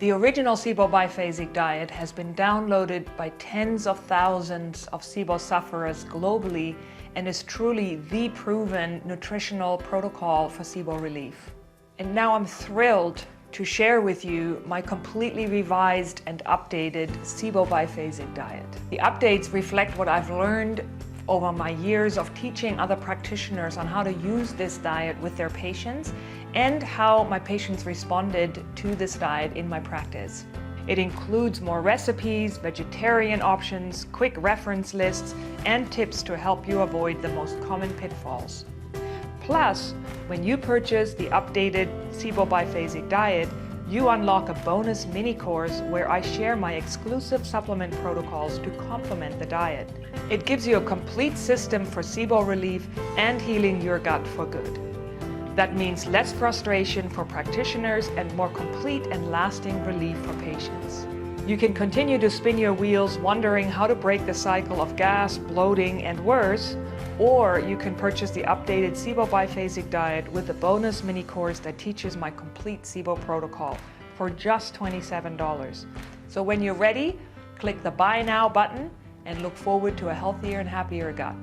The original SIBO Bi-Phasic Diet has been downloaded by tens of thousands of SIBO sufferers globally and is truly the proven nutritional protocol for SIBO relief. And now I'm thrilled to share with you my completely revised and updated SIBO Bi-Phasic Diet. The updates reflect what I've learned over my years of teaching other practitioners on how to use this diet with their patients and how my patients responded to this diet in my practice. It includes more recipes, vegetarian options, quick reference lists, and tips to help you avoid the most common pitfalls. Plus, when you purchase the updated SIBO Bi-Phasic Diet, you unlock a bonus mini course where I share my exclusive supplement protocols to complement the diet. It gives you a complete system for SIBO relief and healing your gut for good. That means less frustration for practitioners and more complete and lasting relief for patients. You can continue to spin your wheels wondering how to break the cycle of gas, bloating, and worse, or you can purchase the updated SIBO Bi-Phasic Diet with the bonus mini course that teaches my complete SIBO protocol for just $27. So when you're ready, click the Buy Now button and look forward to a healthier and happier gut.